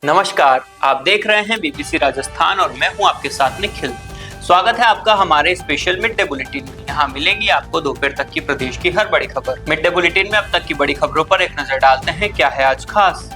नमस्कार, आप देख रहे हैं बीबीसी राजस्थान और मैं हूं आपके साथ निखिल। स्वागत है आपका हमारे स्पेशल मिड डे बुलेटिन में। यहाँ मिलेंगी आपको दोपहर तक की प्रदेश की हर बड़ी खबर। मिड डे बुलेटिन में अब तक की बड़ी खबरों पर एक नजर डालते हैं। क्या है आज खास?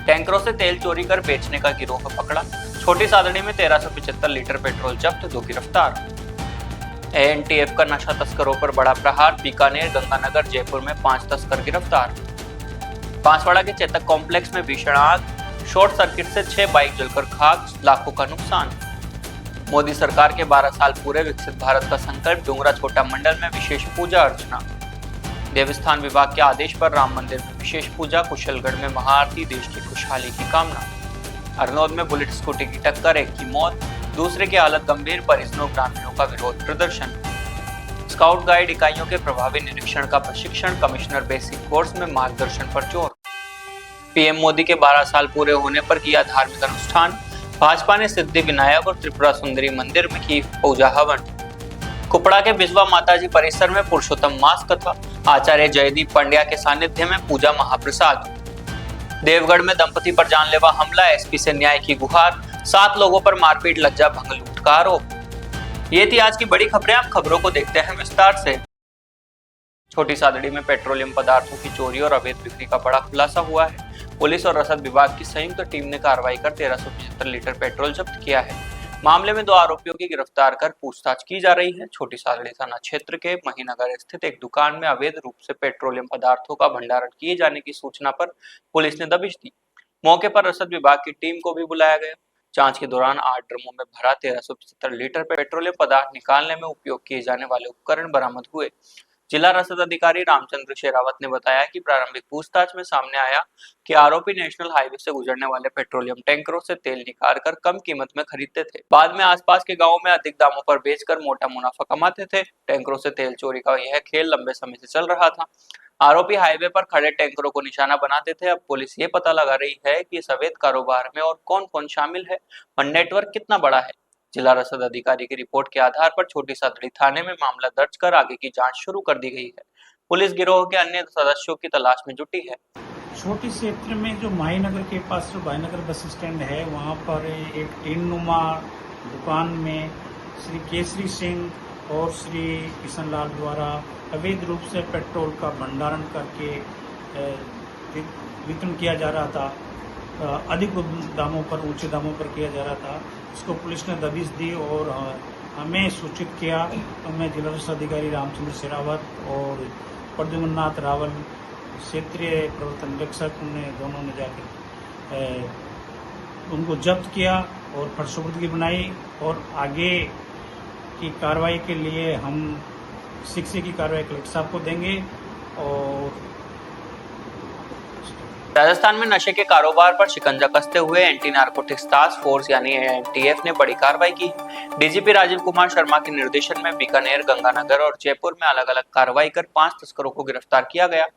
टैंकरों से तेल चोरी कर बेचने का गिरोह पकड़ा। छोटी सादड़ी में 1375 लीटर पेट्रोल जब्त, 2 गिरफ्तार। एएनटीएफ का नशा तस्करों पर बड़ा प्रहार। बीकानेर, गंगानगर, जयपुर में 5 तस्कर गिरफ्तार। बांसवाड़ा के चेतक कॉम्प्लेक्स में भीषण आग, शॉर्ट सर्किट से 6 बाइक जलकर खाक, लाखों का नुकसान। मोदी सरकार के 12 साल पूरे, विकसित भारत का संकल्प। डूंगरा छोटा मंडल में विशेष पूजा अर्चना। देवस्थान विभाग के आदेश पर राम मंदिर में विशेष पूजा। कुशलगढ़ में महाआरती, देश की खुशहाली की कामना। अरनौद में बुलेट स्कूटी की टक्कर, एक की मौत, दूसरे की हालत गंभीर। परिजनों ग्रामीणों का विरोध प्रदर्शन। स्काउट गाइड इकाइयों के प्रभावी निरीक्षण का प्रशिक्षण। कमिश्नर बेसिक कोर्स में मार्गदर्शन पर जोर। पीएम मोदी के 12 साल पूरे होने पर किया धार्मिक अनुष्ठान। भाजपा ने सिद्धि विनायक और त्रिपुरा सुंदरी मंदिर में की पूजा हवन। कुपड़ा के बिजवा माताजी परिसर में पुरुषोत्तम मास कथा। आचार्य जयदीप पंड्या के सानिध्य में पूजा महाप्रसाद। देवगढ़ में दंपति पर जानलेवा हमला, एसपी से न्याय की गुहार। 7 लोगों पर मारपीट, लज्जा भंग, लूट का आरोप। ये थी आज की बड़ी खबरें। आप खबरों को देखते हैं विस्तार से। छोटी सादड़ी में पेट्रोलियम पदार्थों की चोरी और अवैध बिक्री का बड़ा खुलासा हुआ है। पुलिस और रसद विभाग की संयुक्त टीम ने कार्रवाई कर 1375 लीटर पेट्रोल जब्त किया है। मामले में 2 आरोपियों की गिरफ्तार कर पूछताछ की जा रही है। छोटी सादड़ी थाना क्षेत्र के महीनगर स्थित एक दुकान में अवैध रूप से पेट्रोलियम पदार्थों का भंडारण किए जाने की सूचना पर पुलिस ने दबिश दी। मौके पर रसद विभाग की टीम को भी बुलाया गया। जांच के दौरान 8 ड्रमों में भरा 1375 लीटर पेट्रोलियम पदार्थ निकालने में उपयोग किए जाने वाले उपकरण बरामद हुए। जिला रसद अधिकारी रामचंद्र शेरावत ने बताया कि प्रारंभिक पूछताछ में सामने आया कि आरोपी नेशनल हाईवे से गुजरने वाले पेट्रोलियम टैंकरों से तेल निकालकर कम कीमत में खरीदते थे। बाद में आसपास के गांवों में अधिक दामों पर बेचकर मोटा मुनाफा कमाते थे। टैंकरों से तेल चोरी का यह खेल लंबे समय से चल रहा था। आरोपी हाईवे पर खड़े टैंकरों को निशाना बनाते थे। अब पुलिस ये पता लगा रही है कि इस अवैध कारोबार में और कौन कौन शामिल है और नेटवर्क कितना बड़ा है। जिला रसद अधिकारी की रिपोर्ट के आधार पर छोटी सादड़ी थाने में मामला दर्ज कर आगे की जांच शुरू कर दी गई है। पुलिस गिरोह के अन्य सदस्यों की तलाश में जुटी है। छोटी क्षेत्र में जो माहीनगर के पास जो भाईनगर बस स्टैंड है, वहाँ पर एक टीन नुमा दुकान में श्री केसरी सिंह और श्री किशन लाल द्वारा अवैध रूप से पेट्रोल का भंडारण करके वितरण किया जा रहा था। अधिक दामों पर, ऊंचे दामों पर किया जा रहा था। इसको पुलिस ने दबिश दी और हमें सूचित किया। हमें जिला रसद अधिकारी रामचंद्र शेरावत और प्रद्युम्ननाथ रावल, क्षेत्रीय प्रवर्तन निरीक्षक ने दोनों ने जाकर उनको जब्त किया और फरसुबर्दगी बनाई। और आगे की कार्रवाई के लिए हम शिक्षा की कार्रवाई कलेक्टर साहब को देंगे। और राजस्थान में नशे के कारोबार पर शिकंजा कसते हुए एंटी नारकोटिक्स टास्क फोर्स यानी एएनटीएफ ने बड़ी कार्रवाई की। डीजीपी राजीव कुमार शर्मा के निर्देशन में बीकानेर, गंगानगर और जयपुर में अलग अलग कार्रवाई कर 5 तस्करों को गिरफ्तार किया गया।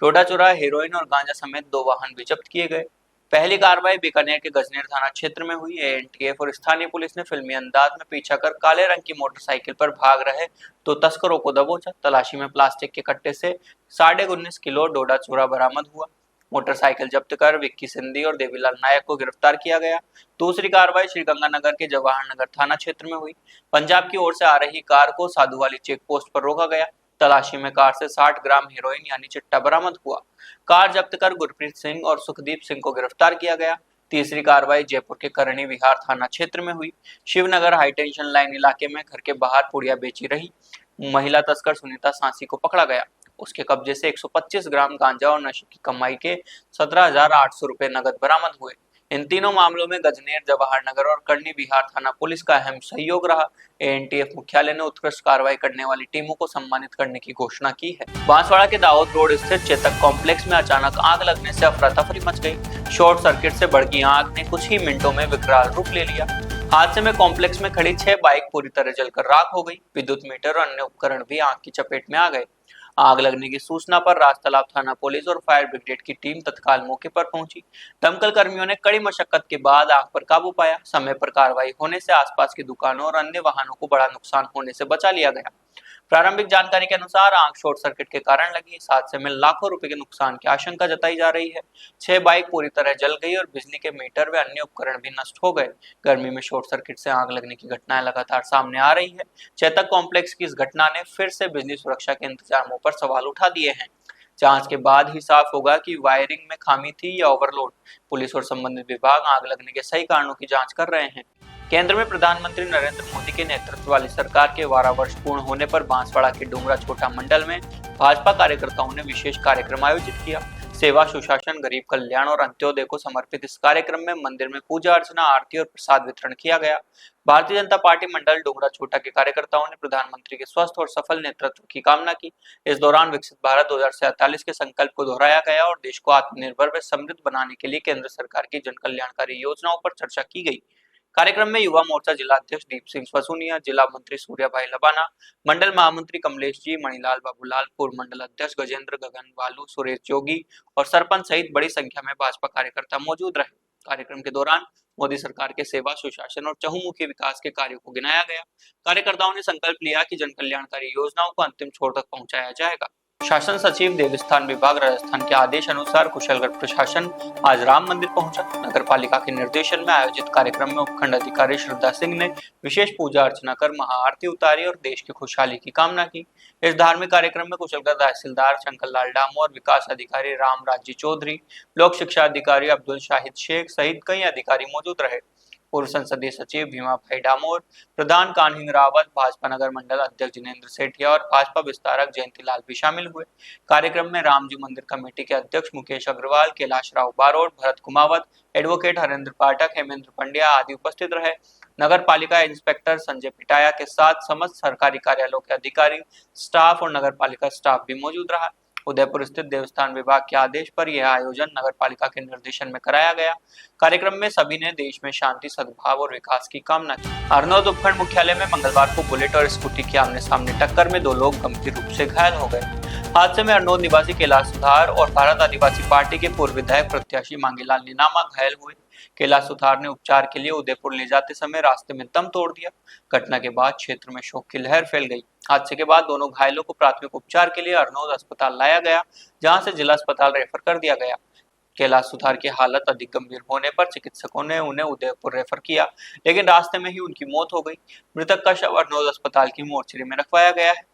डोडा चूरा, हेरोइन और गांजा समेत 2 वाहन भी जब्त किए गए। पहली कार्रवाई बीकानेर के गजनेर थाना क्षेत्र में हुई। एएनटीएफ और स्थानीय पुलिस ने फिल्मी अंदाज में पीछा कर काले रंग की मोटरसाइकिल पर भाग रहे 2 तस्करों को दबोचा। तलाशी में प्लास्टिक के कट्टे से 19.5 किलो डोडा चूरा बरामद हुआ। मोटरसाइकिल जब्त कर विक्की सिंधी और देवीलाल नायक को गिरफ्तार किया गया। दूसरी कार्रवाई श्रीगंगानगर के जवाहर नगर थाना क्षेत्र में हुई। पंजाब की ओर से आ रही कार को साधुवाली चेक पोस्ट पर रोका गया। तलाशी में कार से 60 ग्राम हेरोइन यानी चिट्टा बरामद हुआ। कार जब्त कर गुरप्रीत सिंह और सुखदीप सिंह को गिरफ्तार किया गया। तीसरी कार्रवाई जयपुर के करणी विहार थाना क्षेत्र में हुई। शिवनगर हाईटेंशन लाइन इलाके में घर के बाहर पुड़िया बेची रही महिला तस्कर सुनीता सांसी को पकड़ा गया। उसके कब्जे से 125 ग्राम गांजा और नशे की कमाई के 17,800 रुपए नगद बरामद हुए। इन तीनों मामलों में गजनेर, जवाहर नगर और करनी विहार थाना पुलिस का अहम सहयोग रहा। एएनटीएफ मुख्यालय ने उत्कृष्ट कार्रवाई करने वाली टीमों को सम्मानित करने की घोषणा की है। बांसवाड़ा के दाऊद रोड स्थित चेतक कॉम्प्लेक्स में अचानक आग लगने से अफरा तफरी मच गई। शॉर्ट सर्किट से भड़की आग ने कुछ ही मिनटों में विकराल रूप ले लिया। हादसे में कॉम्प्लेक्स में खड़ी 6 बाइक पूरी तरह जलकर राख हो गई। विद्युत मीटर और अन्य उपकरण भी आग की चपेट में आ गए। आग लगने की सूचना पर राजतालाब थाना पुलिस और फायर ब्रिगेड की टीम तत्काल मौके पर पहुंची। दमकल कर्मियों ने कड़ी मशक्कत के बाद आग पर काबू पाया। समय पर कार्रवाई होने से आसपास की दुकानों और अन्य वाहनों को बड़ा नुकसान होने से बचा लिया गया। प्रारंभिक जानकारी के अनुसार आग शॉर्ट सर्किट के कारण लगी। इस हादसे में लाखों रुपए के नुकसान की आशंका जताई जा रही है। 6 बाइक पूरी तरह जल गई और बिजली के मीटर व अन्य उपकरण भी नष्ट हो गए। गर्मी में शॉर्ट सर्किट से आग लगने की घटनाएं लगातार सामने आ रही है। चेतक कॉम्प्लेक्स की इस घटना ने फिर से बिजली सुरक्षा के इंतजामों पर सवाल उठा दिए हैं। जांच के बाद ही साफ होगा कि वायरिंग में खामी थी या ओवरलोड। पुलिस और संबंधित विभाग आग लगने के सही कारणों की जांच कर रहे हैं। केंद्र में प्रधानमंत्री नरेंद्र मोदी के नेतृत्व वाली सरकार के 12 वर्ष पूर्ण होने पर बांसवाड़ा के डूंगरा छोटा मंडल में भाजपा कार्यकर्ताओं ने विशेष कार्यक्रम आयोजित किया। सेवा, सुशासन, गरीब कल्याण और अंत्योदय को समर्पित इस कार्यक्रम में मंदिर में पूजा अर्चना, आरती और प्रसाद वितरण किया गया। भारतीय जनता पार्टी मंडल डूंगरा छोटा के कार्यकर्ताओं ने प्रधानमंत्री के स्वस्थ और सफल नेतृत्व की कामना की। इस दौरान विकसित भारत 2047 के संकल्प को दोहराया गया और देश को आत्मनिर्भर व समृद्ध बनाने के लिए केंद्र सरकार की जन कल्याणकारी योजनाओं पर चर्चा की गई। कार्यक्रम में युवा मोर्चा जिला अध्यक्ष दीप सिंह स्वसुनिया, जिला मंत्री सूर्या भाई लबाना, मंडल महामंत्री कमलेश जी, मणिलाल बाबूलाल, पूर्व मंडल अध्यक्ष गजेंद्र गगन वालू, सुरेश जोगी और सरपंच सहित बड़ी संख्या में भाजपा कार्यकर्ता मौजूद रहे। कार्यक्रम के दौरान मोदी सरकार के सेवा, सुशासन और चहुमुखी विकास के कार्यों को गिनाया गया। कार्यकर्ताओं ने संकल्प लिया कि जन कल्याणकारी योजनाओं को अंतिम छोर तक पहुंचाया जाएगा। शासन सचिव देवस्थान विभाग राजस्थान के आदेश अनुसार कुशलगढ़ प्रशासन आज राम मंदिर पहुंचा। नगर पालिका के निर्देशन में आयोजित कार्यक्रम में उपखंड अधिकारी श्रद्धा सिंह ने विशेष पूजा अर्चना कर महाआरती उतारी और देश की खुशहाली की कामना की। इस धार्मिक कार्यक्रम में कुशलगढ़ तहसीलदार शंकर लाल डामोर, विकास अधिकारी राम राज्य चौधरी, लोक शिक्षा अधिकारी अब्दुल शाहिद शेख सहित कई अधिकारी मौजूद रहे। पूर्व संसदीय सचिव भीमा भाई डामोर, प्रधान कान्हिंग रावत, भाजपा नगर मंडल अध्यक्ष जिनेंद्र सेठिया और भाजपा विस्तारक जयंती लाल भी शामिल हुए। कार्यक्रम में रामजी मंदिर कमेटी के अध्यक्ष मुकेश अग्रवाल, कैलाश राव बारोट, भरत कुमावत, एडवोकेट हरेंद्र पाठक, हेमेंद्र पंड्या आदि उपस्थित रहे। नगर पालिका इंस्पेक्टर संजय पिटाया के साथ समस्त सरकारी कार्यालयों के अधिकारी, स्टाफ और नगर पालिका स्टाफ भी मौजूद रहा। उदयपुर स्थित देवस्थान विभाग के आदेश पर यह आयोजन नगर पालिका के निर्देशन में कराया गया। कार्यक्रम में सभी ने देश में शांति, सद्भाव और विकास की कामना की। हरनौत उपखंड मुख्यालय में मंगलवार को बुलेट और स्कूटी की आमने सामने टक्कर में 2 लोग गंभीर रूप से घायल हो गए। हादसे में हरनौत निवासी कैलाश सुथार और भारत आदिवासी पार्टी के पूर्व विधायक प्रत्याशी मांगीलाल नीनामा घायल हुए। कैलाश सुथार ने उपचार के लिए उदयपुर ले जाते समय रास्ते में दम तोड़ दिया। घटना के बाद क्षेत्र में शोक की लहर फैल गई। हादसे के बाद दोनों घायलों को प्राथमिक उपचार के लिए हरनौत अस्पताल लाया गया, जहां से जिला अस्पताल रेफर कर दिया गया। कैलाश सुथार की हालत अधिक गंभीर होने पर चिकित्सकों ने उन्हें उदयपुर रेफर किया, लेकिन रास्ते में ही उनकी मौत हो गई। मृतक का शव हरनौत अस्पताल की मोर्चरी में रखवाया गया है।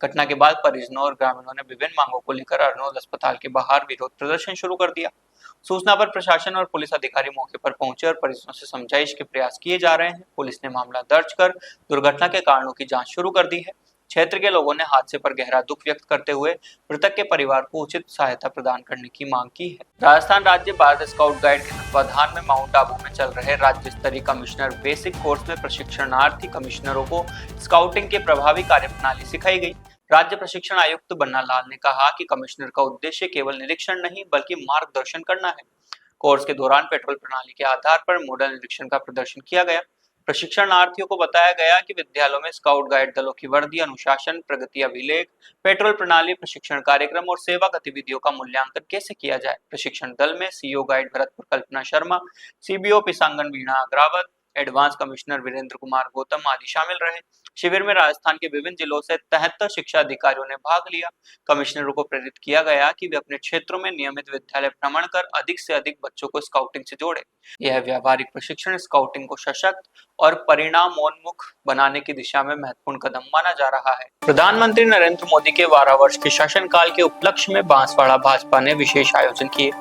घटना के बाद परिजनों और ग्रामीणों ने विभिन्न मांगों को लेकर हरनौत अस्पताल के बाहर विरोध प्रदर्शन शुरू कर दिया। सूचना पर प्रशासन और पुलिस अधिकारी मौके पर पहुंचे और परिजनों से समझाइश के प्रयास किए जा रहे हैं। पुलिस ने मामला दर्ज कर दुर्घटना के कारणों की जांच शुरू कर दी है। क्षेत्र के लोगों ने हादसे पर गहरा दुख व्यक्त करते हुए मृतक के परिवार को उचित सहायता प्रदान करने की मांग की है। राजस्थान राज्य भारत स्काउट गाइड के तत्वाधान में माउंट आबू में चल रहे राज्य स्तरीय कमिश्नर बेसिक कोर्स में प्रशिक्षणार्थी कमिश्नरों को स्काउटिंग के प्रभावी कार्यप्रणाली सिखाई गई। राज्य प्रशिक्षण आयुक्त बन्ना लाल ने कहा कि कमिश्नर का उद्देश्य केवल निरीक्षण नहीं बल्कि मार्गदर्शन करना है। कोर्स के दौरान पेट्रोल प्रणाली के आधार पर मॉडल निरीक्षण का प्रदर्शन किया गया। प्रशिक्षणार्थियों को बताया गया कि विद्यालयों में स्काउट गाइड दलों की वर्दी, अनुशासन, प्रगति अभिलेख, पेट्रोल प्रणाली, प्रशिक्षण कार्यक्रम और सेवा गतिविधियों का मूल्यांकन कैसे किया जाए। प्रशिक्षण दल में सीओ गाइड भरतपुर कल्पना शर्मा, सीबीओ पिसांगन वीणा अग्रावत, एडवांस कमिश्नर वीरेंद्र कुमार गौतम आदि शामिल रहे। शिविर में राजस्थान के विभिन्न जिलों से 73 शिक्षा अधिकारियों ने भाग लिया। कमिश्नरों को प्रेरित किया गया कि वे अपने क्षेत्रों में नियमित विद्यालय भ्रमण कर अधिक से अधिक बच्चों को स्काउटिंग से जोड़े। यह व्यावहारिक प्रशिक्षण स्काउटिंग को सशक्त और परिणामोन्मुख बनाने की दिशा में महत्वपूर्ण कदम माना जा रहा है। प्रधानमंत्री नरेंद्र मोदी के 12 वर्ष के शासनकाल के उपलक्ष्य में बांसवाड़ा भाजपा ने विशेष आयोजन किए।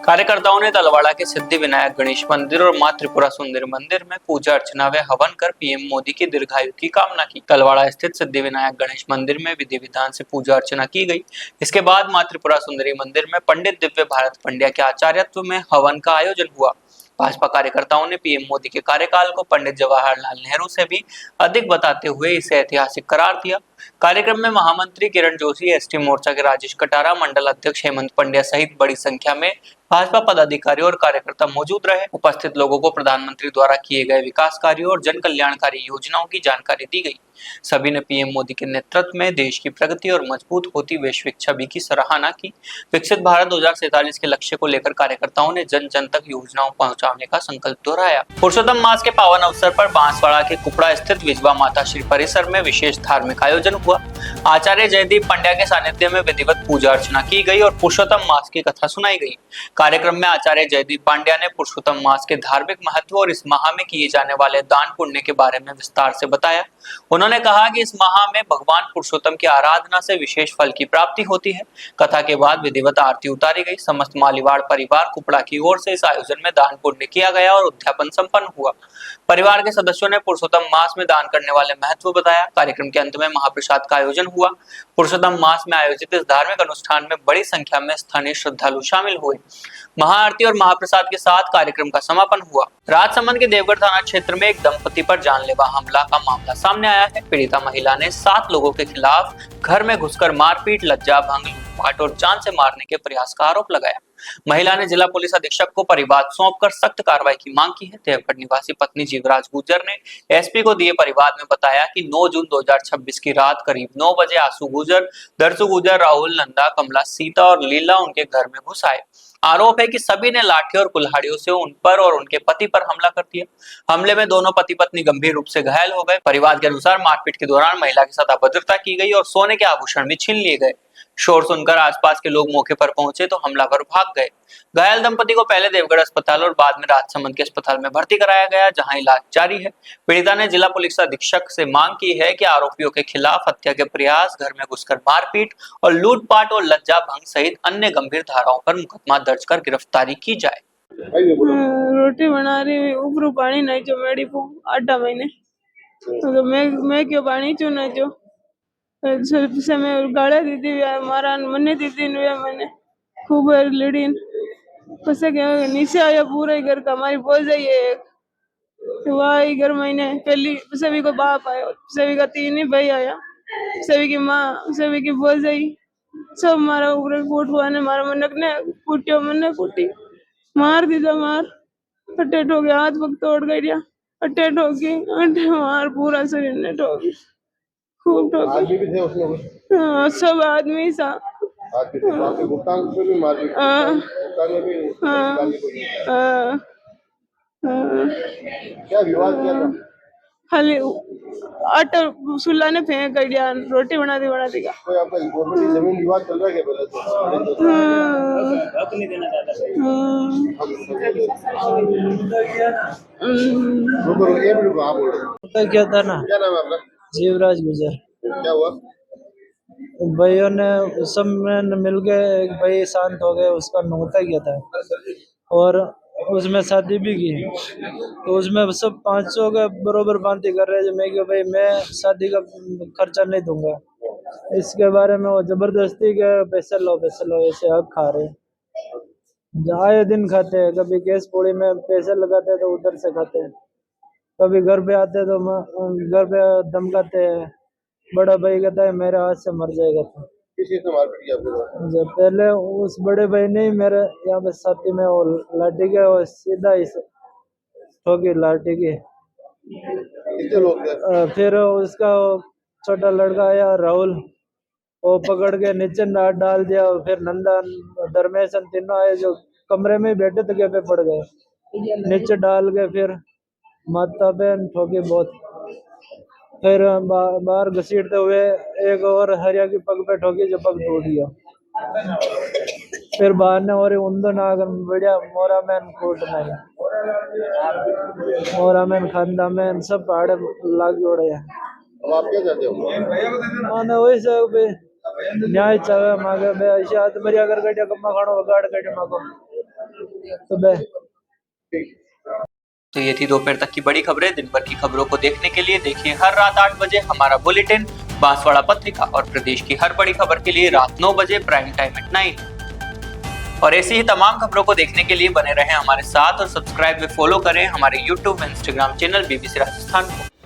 कार्यकर्ताओं ने तलवाड़ा के सिद्धि विनायक गणेश मंदिर और मां त्रिपुरा सुंदरी मंदिर में पूजा अर्चना व हवन कर पीएम मोदी की दीर्घायु की कामना की। तलवाड़ा स्थित सिद्धि विनायक गणेश मंदिर में विधि विधान से पूजा अर्चना की गई। इसके बाद मां त्रिपुरा सुंदरी मंदिर में पंडित दिव्य भारत पंड्या के आचार्यत्व में हवन का आयोजन हुआ। भाजपा कार्यकर्ताओं ने पीएम मोदी के कार्यकाल को पंडित जवाहरलाल नेहरू से भी अधिक बताते हुए इसे ऐतिहासिक करार दिया। कार्यक्रम में महामंत्री किरण जोशी, एसटी मोर्चा के राजेश कटारा, मंडल अध्यक्ष हेमंत पंड्या सहित बड़ी संख्या में भाजपा पदाधिकारी और कार्यकर्ता मौजूद रहे। उपस्थित लोगों को प्रधानमंत्री द्वारा किए गए विकास कार्यों और जन कल्याणकारी योजनाओं की जानकारी दी गई। सभी ने पीएम मोदी के नेतृत्व में देश की प्रगति और मजबूत होती वैश्विक छवि की सराहना की। विकसित भारत 2047 के लक्ष्य को लेकर कार्यकर्ताओं ने जन जन तक योजनाओं पहुंचाने का संकल्प दोहराया। पुरुषोत्तम मास के पावन अवसर पर बांसवाड़ा के कुपड़ा स्थित विजवा माता श्री परिसर में विशेष धार्मिक आयोजन हुआ। आचार्य जयदीप पंड्या के सानिध्य में विधिवत पूजा अर्चना की गई और पुरुषोत्तम मास की कथा सुनाई गई। कार्यक्रम में आचार्य जयदीप पांड्या ने पुरुषोत्तम मास के धार्मिक महत्व और इस माह में किए जाने वाले दान पुण्य के बारे में विस्तार से बताया। उन्होंने कहा कि इस माह में भगवान पुरुषोत्तम की आराधना से विशेष फल की प्राप्ति होती है। कथा के बाद विधिवत आरती उतारी गई। समस्त मालीवाड़ परिवार कुपड़ा की ओर से इस आयोजन में दान पुण्य किया गया और उद्यापन संपन्न हुआ। परिवार के सदस्यों ने पुरुषोत्तम मास में दान करने वाले महत्व बताया। कार्यक्रम के अंत में महाप्रसाद का आयोजन हुआ। पुरुषोत्तम मास में आयोजित इस धार्मिक अनुष्ठान में बड़ी संख्या में स्थानीय श्रद्धालु शामिल हुए। महाआरती और महाप्रसाद के साथ कार्यक्रम का समापन हुआ। राजसमंद के देवगढ़ थाना क्षेत्र में एक दंपति पर जानलेवा हमला का मामला सामने आया है। पीड़िता महिला ने 7 लोगों के खिलाफ घर में घुसकर मारपीट, लज्जा भंग, लूटपाट और जान से मारने के प्रयास का आरोप लगाया। महिला ने जिला पुलिस अधीक्षक को परिवाद सौंपकर सख्त कार्रवाई की मांग की है। देवगढ़ निवासी पत्नी जीवराज गुर्जर ने एसपी को दिए परिवाद में बताया कि 9 जून 2026 की रात करीब 9 बजे आसू गुर्जर, दरसू गुर्जर, राहुल, नंदा, कमला, सीता और लीला उनके घर में घुस आए। आरोप है कि सभी ने लाठी और कुल्हाड़ियों से उन पर और उनके पति पर हमला कर दिया। हमले में दोनों पति पत्नी गंभीर रूप से घायल हो गए। परिवार के अनुसार मारपीट के दौरान महिला के साथ अभद्रता की गई और सोने के आभूषण भी छीन लिए गए। शोर सुनकर आसपास के लोग मौके पर पहुंचे तो हमलावर भाग गए। घायल दंपति को पहले देवगढ़ अस्पताल और बाद में राजसमंद के अस्पताल में भर्ती कराया गया, जहां इलाज जारी है। पीड़िता ने जिला पुलिस अधीक्षक से मांग की है कि आरोपियों के खिलाफ हत्या के प्रयास, घर में घुसकर मारपीट और लूटपाट और लज्जा भंग सहित अन्य गंभीर धाराओं पर मुकदमा दर्ज कर गिरफ्तारी की जाए। रोटी बना रही ऊपर पानी नहीं जो मेरी को 8 महीने तो मैं क्यों पानी चो ना जो से मैं गाड़ा दीदी मारा मन्ने दीदी ने मैंने खूब लड़ी बस नीचे आया पूरा ही घर का हमारी बोल जाइए वही घर महीने पहली सभी को बाप आया, सभी का 3 ही भाई आया, सभी की माँ, सभी की बोल जाई सब मारा ऊपर कोट हुआ ने मारा मनक ने कुटियो मन्ने कुटी मार दीदा मार अटेट हो गया, हाथ पग तोड़ गया, अटेट हो गई अटे मार पूरा शरीर ने ठोकी खूब ठोकी। आदमी भी थे उसमें? हाँ सब आदमी सा। आदमी थे। आपके गुप्तांग पे भी मार दी? गुप्तांग में भी गाली बोली? क्या विवाद क्या था? खाली आटा सुल्ला ने फेंक दिया, रोटी बना दी का। कोई आपका गवर्नमेंट जमीन विवाद चल रहा है क्या पहले तो? हक नहीं देना चाहता। रुको आप बोल रहे क्या था ना, क्या नाम है आपका? जीवराज गुर्जर। क्या हुआ? भाइयों ने सब में मिल के एक भाई शांत हो गए, उसका नौता किया था और उसमें शादी भी की। तो उसमें सब 500 का बरोबर बांती कर रहे थे। मैं क्यों भाई मैं शादी का खर्चा नहीं दूंगा, इसके बारे में वो जबरदस्ती के पैसे लो ऐसे हक खा रहे। आए दिन खाते हैं, कभी केस पोड़ी में पैसे लगाते हैं तो उधर से खाते हैं, कभी घर पे आते तो घर पे धमकाते हैं। बड़ा भाई कहता है मेरे हाथ से मर जाएगा। तो किस चीज से मारपीट की आपने? जब पहले उस बड़े भाई ने मेरे यहाँ पे साथी में वो लाठी के और सीधा ही ठोकी लाठी की। कितने लोग थे? फिर उसका छोटा लड़का आया राहुल, वो पकड़ के नीचे डाल दिया। और फिर नंदा, धर्मेशन तीनों आए जो कमरे में बैठे थे पे पड़ गए, नीचे डाल के फिर माथा पे ठोकी बहुत। फिर बाहर घसीटते हुए एक और हरिया की पग पे ठोकी जो पग टूट गया। फिर बाहर ने और उन्दो नागन बढ़िया मोरा मैन कोट नहीं मोरा मैन खांदा मैन सब पहाड़ लाग जोड़े। अब आप क्या चाहते हो? माने वही सब न्याय चाहे मांगे बे ऐसे बढ़िया कर गड्या कम्मा खानो गाड़ गड्या मांगो तो बे। तो ये थी दोपहर तक की बड़ी खबरें। दिन भर की खबरों को देखने के लिए देखिए हर रात 8 बजे हमारा बुलेटिन बांसवाड़ा पत्रिका, और प्रदेश की हर बड़ी खबर के लिए रात 9 बजे प्राइम टाइम एट 9। और ऐसी ही तमाम खबरों को देखने के लिए बने रहें हमारे साथ और सब्सक्राइब व फॉलो करें हमारे YouTube व Instagram चैनल BBC राजस्थान को।